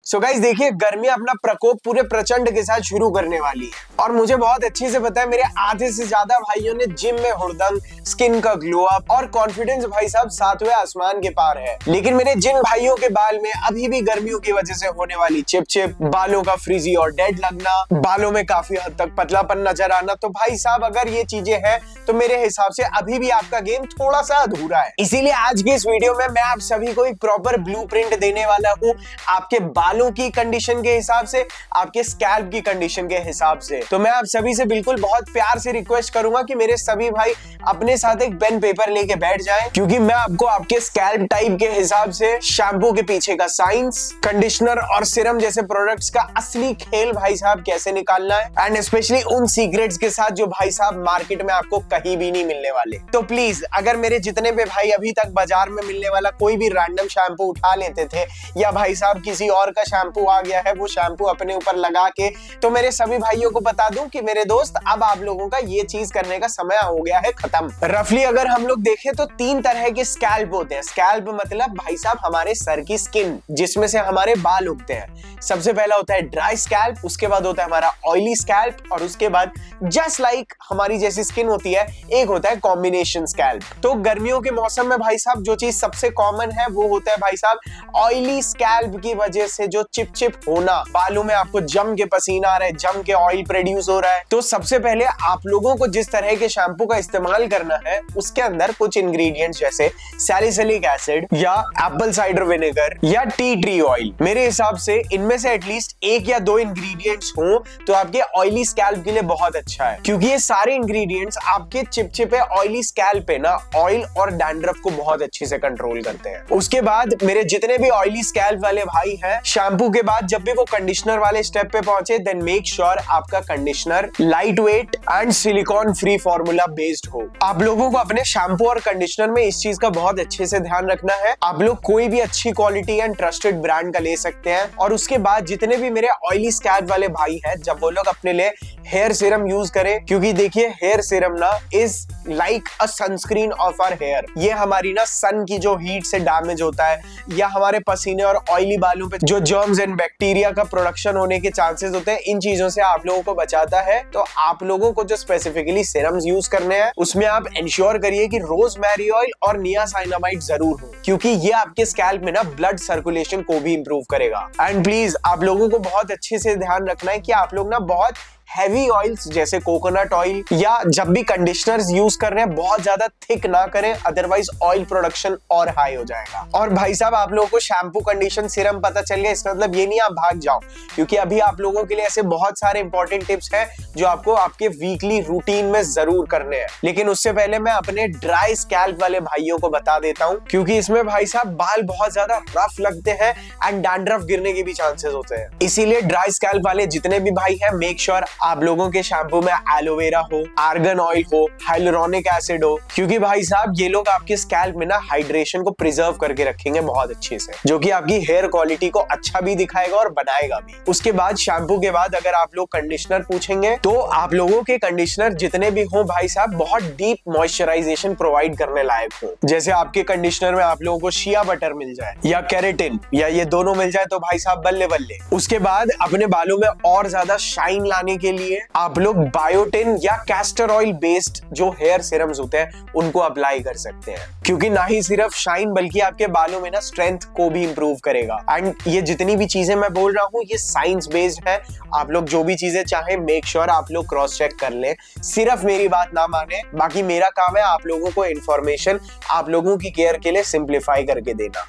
So guys देखिए, गर्मी अपना प्रकोप पूरे प्रचंड के साथ शुरू करने वाली है और मुझे बहुत अच्छे से पता है मेरे आधे से ज्यादा भाइयों ने जिम में हुड़दंग, स्किन का ग्लो अप और कॉन्फिडेंस भाई साहब सातवें आसमान के पार है। लेकिन मेरे जिन भाइयों के बाल में अभी भी गर्मियों की वजह से होने वाली चिप, बालों का फ्रीजी और डेड लगना, बालों में काफी हद तक पतलापन नजर आना, तो भाई साहब अगर ये चीजें हैं तो मेरे हिसाब से अभी भी आपका गेम थोड़ा सा अधूरा है। इसीलिए आज की इस वीडियो में मैं आप सभी को एक प्रॉपर ब्लूप्रिंट देने वाला हूँ आपके बालों की कंडीशन के हिसाब से, आपके स्कैल्प की कंडीशन के हिसाब से। तो मैं आप सभी से बिल्कुल बहुत प्यार से रिक्वेस्ट करूंगा कि मेरे सभी भाई अपने साथ एक पेन पेपर लेके बैठ जाएं, क्योंकि मैं आपको आपके स्कैल्प टाइप के हिसाब से शैम्पू के पीछे का साइंस, कंडीशनर और सीरम जैसे प्रोडक्ट्स का असली खेल भाई साहब कैसे निकालना है, एंड स्पेशली उन सीक्रेट्स के साथ जो भाई साहब मार्केट में आपको कहीं भी नहीं मिलने वाले। तो प्लीज अगर मेरे जितने भी भाई अभी तक बाजार में मिलने वाला कोई भी रैंडम शैम्पू उठा लेते थे, या भाई साहब किसी और का शैम्पू आ गया है वो शैम्पू अपने ऊपर लगा के, तो मेरे सभी भाइयों को बता दूं कि मेरे दोस्त अब आप लोगों का ये चीज करने का समय हो गया है खत्म। रफली अगर हम लोग देखें तो 3 तरह के स्कैल्प होते हैं। स्कैल्प मतलब भाई साहब हमारे सर की स्किन जिसमें से हमारे बाल उगते हैं। सबसे पहला होता है ड्राई स्कैल्प, उसके बाद होता है हमारा ऑयली स्कैल्प, और उसके बाद जस्ट लाइक हमारी जैसी स्किन होती है एक होता है कॉम्बिनेशन स्कैल्प। तो गर्मियों के मौसम में भाई साहब जो चीज सबसे कॉमन है वो होता है भाई साहब ऑयली स्कैल्प की वजह से जो चिप होना, बालों में आपको जम के पसीना आ रहा है, जम के ऑयल प्रोड्यूस हो रहा है। तो सबसे पहले आप लोगों को जिस तरह के शैम्पू का इस्तेमाल करना है उसके अंदर कुछ इंग्रेडिएंट्स जैसे सैलिसिलिक एसिड या एप्पल साइडर विनेगर या टी ट्री ऑयल, मेरे हिसाब से इनमें से एटलीस्ट 1 या 2 इंग्रेडिएंट्स हो तो आपके ऑयली स्कैल्प के लिए बहुत अच्छा है, क्योंकि ये सारे इंग्रेडिएंट्स आपके चिपचिपे ऑयली स्कैल्प पे ना ऑयल और डैंड्रफ को बहुत अच्छे से कंट्रोल करते हैं। उसके बाद मेरे जितने भी ऑयली स्कैल्प वाले भाई हैं, शैम्पू के बाद जब भी वो कंडीशनर वाले स्टेप पे पहुंचे देन मेक श्योर आपका conditioner light weight and silicon free formula based हो। आप लोगों को अपने शैम्पू और कंडीशनर में इस चीज का बहुत अच्छे से ध्यान रखना है। आप लोग कोई भी अच्छी क्वालिटी एंड ट्रस्टेड ब्रांड का ले सकते हैं। और उसके बाद जितने भी मेरे ऑयली स्कैल्प वाले भाई हैं, जब वो लोग अपने लिए हेयर सीरम यूज करें, क्योंकि देखिए हेयर सीरम ना is like a sunscreen of our hair. ये हमारी ना सन की जो हीट से डैमेज होता है या हमारे पसीने और ऑयली बालों पे जो जर्म्स एंड बैक्टीरिया का प्रोडक्शन होने के चांसेस होते हैं, इन चीजों से आप लोगों को बचाता है। तो आप लोगों को जो स्पेसिफिकली सीरम्स यूज करने हैं उसमें आप इंश्योर करिए कि रोजमेरी ऑयल और नियासिनामाइड जरूर हो, क्योंकि ये आपके स्कैल्प में ना ब्लड सर्कुलेशन को भी इंप्रूव करेगा। एंड प्लीज आप लोगों को बहुत अच्छे से ध्यान रखना है कि आप लोग ना बहुत हैवी ऑयल्स जैसे कोकोनट ऑयल या जब भी कंडीशनर्स यूज कर रहे हैं बहुत ज्यादा थिक ना करें, अदरवाइज ऑयल प्रोडक्शन और हाई हो जाएगा। और भाई साहब आप लोगों को शैम्पू, कंडीशन, सीरम पता चल गया, इसका मतलब ये नहीं आप भाग जाओ, क्योंकि अभी आप लोगों के लिए ऐसे बहुत सारे इंपॉर्टेंट टिप्स हैं जो आपको आपके वीकली रूटीन में जरूर करने हैं। लेकिन उससे पहले मैं अपने ड्राई स्कैल्प वाले भाइयों को बता देता हूँ, क्योंकि इसमें भाई साहब बाल बहुत ज्यादा रफ लगते हैं एंड डैंड्रफ गिरने के भी चांसेस होते हैं। इसीलिए ड्राई स्कैल्प वाले जितने भी भाई हैं, मेक श्योर आप लोगों के शैम्पू में एलोवेरा हो, आर्गन ऑयल हो, हाइलुरोनिक एसिड हो, क्योंकि भाई साहब ये लोग आपके स्कैल्प में ना हाइड्रेशन को प्रिजर्व करके रखेंगे बहुत अच्छे से, जो कि आपकी हेयर क्वालिटी को अच्छा भी दिखाएगा और बनाएगा भी। उसके बाद शैम्पू के बाद अगर आप लोग कंडीशनर पूछेंगे तो आप लोगों के कंडीशनर जितने भी हो भाई साहब बहुत डीप मॉइस्चराइजेशन प्रोवाइड करने लायक हो। जैसे आपके कंडीशनर में आप लोगों को शिया बटर मिल जाए या केराटिन या ये दोनों मिल जाए तो भाई साहब बल्ले बल्ले। उसके बाद अपने बालों में और ज्यादा शाइन लाने के लिए आप लोग बायोटिन या कैस्टर ऑयल बेस्ड जो हेयर सीरम्स होते हैं उनको अप्लाई कर सकते हैं, क्योंकि ना ही सिर्फ शाइन बल्कि आपके बालों में ना स्ट्रेंथ को भी इंप्रूव करेगा। एंड ये जितनी भी चीजें मैं बोल रहा हूँ ये साइंस बेस्ड है। आप लोग जो भी चीजें चाहें मेक श्योर आप लोग क्रॉस चेक कर लें, सिर्फ मेरी बात ना माने। बाकी मेरा काम है आप लोगों को इंफॉर्मेशन, आप लोगों की केयर के लिए सिंप्लीफाई करके देना।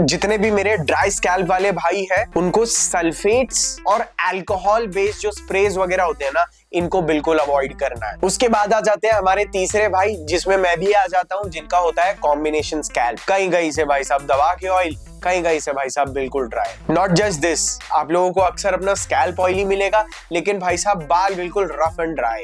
जितने भी मेरे ड्राई स्कैल्प वाले भाई हैं उनको सल्फेट्स और अल्कोहल बेस्ड जो स्प्रेज वगैरह होते हैं ना इनको बिल्कुल अवॉइड करना है। उसके बाद आ जाते हैं हमारे तीसरे भाई, जिसमें मैं भी आ जाता हूं, जिनका होता है कॉम्बिनेशन स्कैल्प। कहीं कहीं से भाई साहब दबा के ऑयल, कहीं कहीं से भाई साहब बिल्कुल ड्राई। नॉट जस्ट दिस, आप लोगों को अक्सर अपना स्कैल्प ऑयली मिलेगा लेकिन भाई साहब बाल बिल्कुल रफ एंड ड्राई।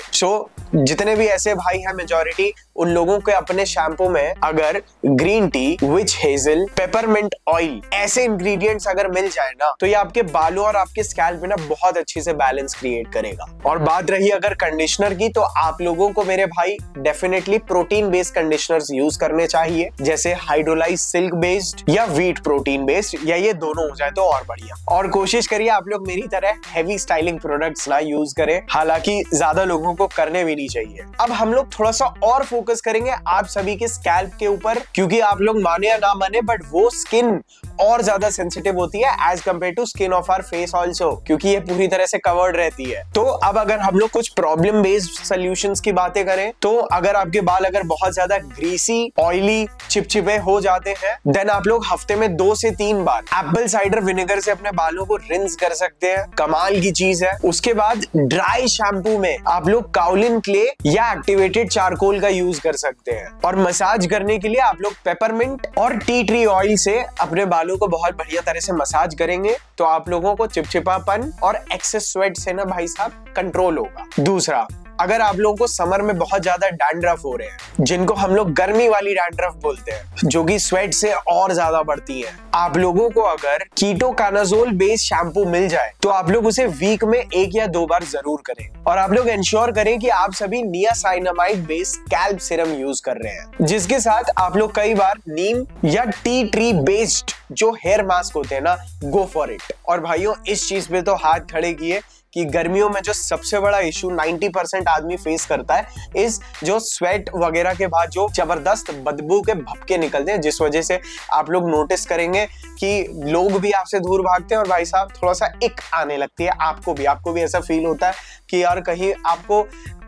जितने भी ऐसे भाई हैं मेजॉरिटी, उन लोगों के अपने शैम्पू में अगर ग्रीन टी, विच हेजल, पेपरमिंट ऑयल ऐसे इंग्रेडिएंट्स अगर मिल जाए ना तो ये आपके बालों और आपके स्कैल्प में ना बहुत अच्छे से बैलेंस क्रिएट करेगा। और बात रही अगर कंडीशनर की, तो आप लोगों को मेरे भाई definitely protein based conditioners use करने चाहिए, जैसे हाइड्रोलाइज सिल्क बेस्ड या व्हीट प्रोटीन प्रोटीन बेस्ड, या ये दोनों हो जाए तो और बढ़िया। और कोशिश करिए आप लोग मेरी तरह हैवी स्टाइलिंग प्रोडक्ट्स ना यूज करें, हालांकि ज्यादा लोगों को करने भी नहीं चाहिए। अब हम लोग थोड़ा सा और फोकस करेंगे आप सभी के स्कैल्प के ऊपर, क्योंकि आप लोग माने या ना माने बट वो स्किन और ज्यादा सेंसिटिव होती है as compare to skin of our face also, क्योंकि ये पूरी तरह से कवर्ड रहती है। तो अब अगर हम लोग कुछ प्रॉब्लम बेस्ड सोल्यूशंस की बातें करें, तो अगर आपके बाल अगर बहुत ज्यादा ग्रीसी, ऑयली, चिपचिपे हो जाते हैं, देन आप लोग हफ्ते में 2 से 3 बार एप्पल साइडर विनेगर से अपने बालों को रिंस कर सकते हैं। कमाल की चीज है। उसके बाद ड्राई शैम्पू में आप लोग काउलिन क्ले या एक्टिवेटेड चारकोल का यूज कर सकते हैं। और मसाज करने के लिए आप लोग पेपरमिंट और टी ट्री ऑयल से अपने बालों को बहुत बढ़िया तरह से मसाज करेंगे, तो आप लोगों को चिपचिपापन और एक्सेस स्वेट से ना भाई साहब कंट्रोल होगा। दूसरा, अगर आप लोगों को समर में बहुत ज्यादा डैंड्रफ हो रहे हैं, जिनको हम लोग गर्मी वाली डैंड्रफ बोलते हैं, जो कि स्वेट से और ज्यादा बढ़ती है, आप लोगों को अगर कीटोकानाजोल बेस्ड शैम्पू मिल जाए तो आप लोग उसे वीक में 1 या 2 बार जरूर करें। और आप लोग इंश्योर करें कि आप सभी नियासाइनामाइड बेस्ड स्कैल्प सीरम यूज कर रहे हैं, जिसके साथ आप लोग कई बार नीम या टी ट्री बेस्ड जो हेयर मास्क होते हैं ना, गो फॉर इट। और भाइयों, इस चीज पे तो हाथ खड़े किए कि गर्मियों में जो सबसे बड़ा इशू 90% आदमी फेस करता है, इस जो स्वेट वगैरह के बाद जो जबरदस्त बदबू के भपके निकलते हैं, जिस वजह से आप लोग नोटिस करेंगे कि लोग भी आपसे दूर भागते हैं और भाई साहब थोड़ा सा इक आने लगती है। आपको भी ऐसा फील होता है कि यार कहीं आपको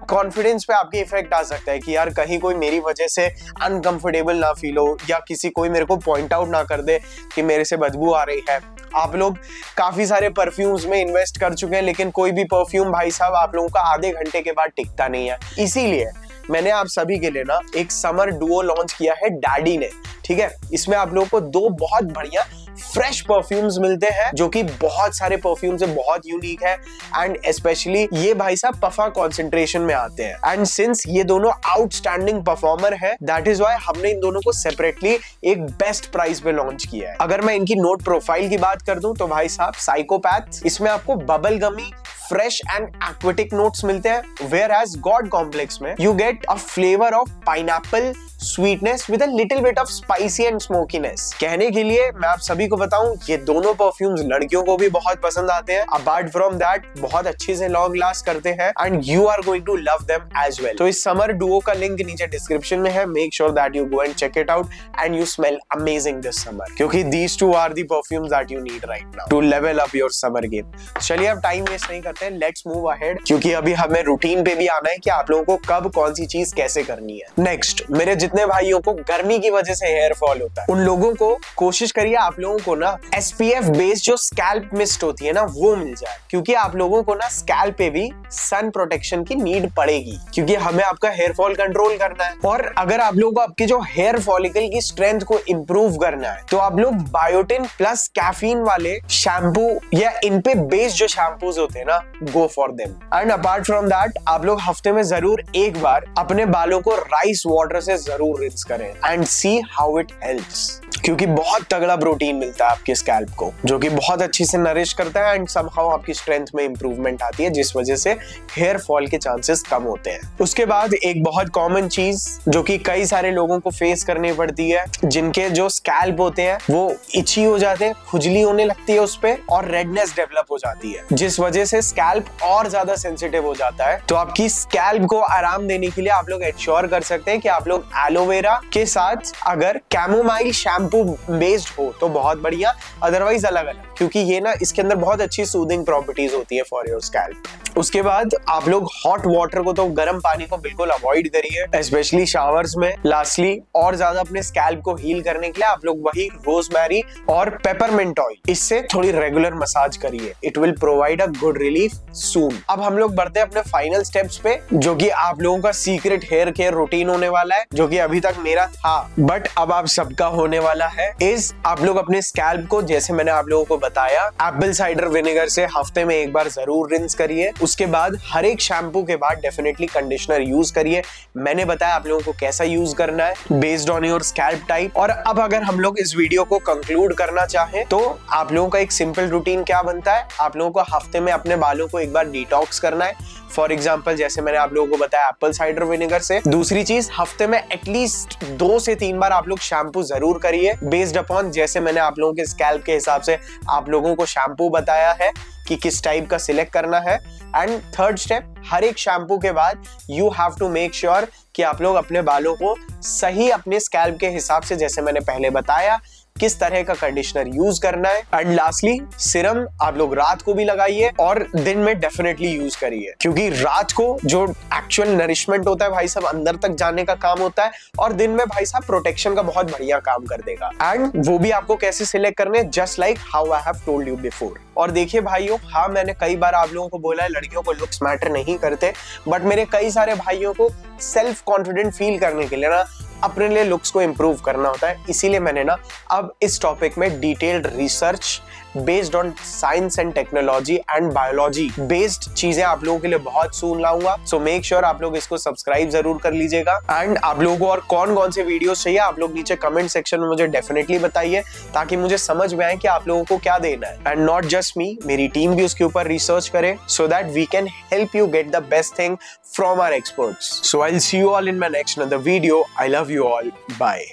कॉन्फिडेंस पे आपकी इफेक्ट आ सकता है कि यार कहीं कोई मेरी वजह से अनकंफर्टेबल ना फील हो, या किसी कोई मेरे को पॉइंट आउट ना कर दे कि मेरे से बदबू आ रही है। आप लोग काफी सारे परफ्यूम्स में इन्वेस्ट कर चुके हैं, लेकिन कोई भी परफ्यूम भाई साहब आप लोगों का आधे घंटे के बाद टिकता नहीं है। इसीलिए मैंने आप सभी के लिए ना एक समर डुओ लॉन्च किया है डैडी ने, ठीक है। इसमें आप लोगों को 2 बहुत बढ़िया फ्रेश परफ्यूम्स मिलते हैं, जो कि बहुत सारे परफ्यूम से बहुत यूनिक है, एंड स्पेशली ये भाई साहब पफा कॉन्सेंट्रेशन में आते हैं। एंड सिंस ये दोनों आउटस्टैंडिंग परफॉर्मर है, दैट इज व्हाई हमने इन दोनों को सेपरेटली एक बेस्ट प्राइस पे लॉन्च किया है। अगर मैं इनकी नोट प्रोफाइल की बात कर दूं तो भाई साहब साइकोपैथ, इसमें आपको bubble gummy, fresh and aquatic notes मिलते हैं, वेयर एज गॉड कॉम्प्लेक्स में you get a flavour of pineapple sweetness with a little bit of spicy and smokiness. कहने के लिए मैं आप सभी को बताऊं, ये दोनों परफ्यूम्स लड़कियों को भी बहुत पसंद आते हैं। अपार्ट फ्रॉम दैट बहुत अच्छे से लॉन्ग लास्ट करते हैं, and you are going to love them as well. तो इस समर डुओ का लिंक नीचे डिस्क्रिप्शन में है, make sure that you go and check it out and you smell amazing this summer, क्योंकि these 2 are the perfumes that you need right now to level up your summer game. चलिए अब time waste नहीं करते हैं, let's move ahead, क्योंकि अभी हमें routine पे भी आना है कि आप लोगों को कब कौन सी चीज कैसे करनी है। नेक्स्ट, मेरे जितने भाइयों को गर्मी की वजह से हेयर फॉल होता है, उन लोगों को कोशिश करिए आप लोगों को ना SPF बेस्ड जो स्कैल्प मिस्ट होती है ना, वो मिल जाए, क्योंकि आप लोगों को ना स्कैल्प पे भी सन प्रोटेक्शन की नीड पड़ेगी, क्योंकि हमें आपका हेयर फॉल कंट्रोल करना है। और अगर आप लोगों को आपकी जो हेयर फॉलिकल की स्ट्रेंथ को इंप्रूव करना है, तो आप लोग बायोटिन प्लस कैफीन वाले शैम्पू या इन पे बेस्ड जो शैम्पूज होते हैं ना, go for them. And apart from that आप लोग हफ्ते में जरूर एक बार अपने बालों को राइस वाटर से जरूर रिंस करें and see how it helps, क्योंकि बहुत तगड़ा प्रोटीन मिलता है आपके स्कैल्प को, जो कि बहुत अच्छी से नरिश करता है एंड समहाउ आपकी स्ट्रेंथ में इंप्रूवमेंट आती है, जिस वजह से हेयर फॉल के चांसेस कम होते हैं। उसके बाद एक बहुत कॉमन चीज जो कि कई सारे लोगों को फेस करनी पड़ती है, जिनके जो स्कैल्प होते हैं वो इची हो जाते हैं, खुजली होने लगती है उस पे और रेडनेस डेवलप हो जाती है, जिस वजह से स्कैल्प और ज्यादा सेंसिटिव हो जाता है। तो आपकी स्कैल्प को आराम देने के लिए आप लोग इंश्योर कर सकते हैं कि आप लोग एलोवेरा के साथ अगर कैमोमाइल शैम्पू बेस्ड हो तो बहुत बढ़िया, अदरवाइज अलग अलग, क्योंकि ये ना इसके अंदर बहुत अच्छी सूदिंग प्रॉपर्टीज होती है फॉर योर स्कैल्प। उसके बाद आप लोग हॉट वाटर को, तो गर्म पानी को बिल्कुल अवॉइड करिए, स्पेशली शावर्स में। लास्टली और ज्यादा अपने स्कैल्प को हील करने के लिए आप लोग वही रोजमेरी और पेपरमिंट ऑयल, इससे थोड़ी रेगुलर मसाज करिए, it will provide a good relief soon. अब हम लोग बढ़ते हैं अपने फाइनल स्टेप्स पे, जो कि आप लोगों का सीक्रेट हेयर केयर रूटीन होने वाला है, जो कि अभी तक मेरा था बट अब आप सबका होने वाला है। इज आप लोग अपने स्कैल्प को, जैसे मैंने आप लोगों को बताया, एप्पल साइडर विनेगर से हफ्ते में एक बार जरूर रिंस करिए। उसके बाद हर एक शैम्पू के बाद डेफिनेटली कंडीशनर यूज करिए। मैंने बताया आप लोगों को कैसा यूज करना है based on your scalp type. और अब अगर हम लोग इस वीडियो को कंक्लूड करना चाहें तो आप लोगों का एक सिंपल रूटीन क्या बनता है, आप लोगों को हफ्ते में अपने बालों को एक बार डिटॉक्स करना है। फॉर एग्जाम्पल जैसे मैंने आप लोगों को बताया एप्पल साइडर विनेगर से। दूसरी चीज, हफ्ते में एटलीस्ट 2 से 3 बार आप लोग शैम्पू जरूर करिए बेस्ड अपॉन जैसे मैंने आप लोगों के स्कैल्प के हिसाब से आप लोगों को शैम्पू बताया है कि किस टाइप का सिलेक्ट करना है। एंड थर्ड स्टेप, हर एक शैम्पू के बाद you have to make sure कि आप लोग अपने बालों को सही अपने स्कैल्प के हिसाब से जैसे मैंने पहले बताया किस तरह का कंडीशनर यूज करना है। एंड लास्टली, सीरम आप लोग रात को भी लगाइए और दिन में डेफिनेटली यूज करिए, क्योंकि रात को जो एक्चुअल नरिशमेंट होता है भाई साहब अंदर तक जाने का काम होता है और दिन में भाई साहब प्रोटेक्शन का बहुत बढ़िया काम कर देगा। एंड वो भी आपको कैसे सिलेक्ट करने, just like how I have told you before. और देखिए भाइयों, हाँ मैंने कई बार आप लोगों को बोला है लड़कियों को लुक्स मैटर नहीं करते, बट मेरे कई सारे भाइयों को सेल्फ कॉन्फिडेंट फील करने के लिए ना अपने लिए लुक्स को इंप्रूव करना होता है। इसीलिए मैंने ना अब इस टॉपिक में detailed research based on science and technology and biology based चीजें आप लोगों के लिए बहुत सून लाऊंगा। सो मेक श्योर आप लोग इसको सब्सक्राइब जरूर कर लीजिएगा। एंड आप लोगों को और कौन कौन से वीडियोस चाहिए आप लोग नीचे कमेंट सेक्शन में मुझे डेफिनेटली बताइए, ताकि मुझे समझ में आए कि आप लोगों को क्या देना है। एंड नॉट जस्ट मी, मेरी टीम भी उसके ऊपर रिसर्च करे so that we can help you get the best thing from our experts. So I'll see you all in my next another video. I love you all. Bye.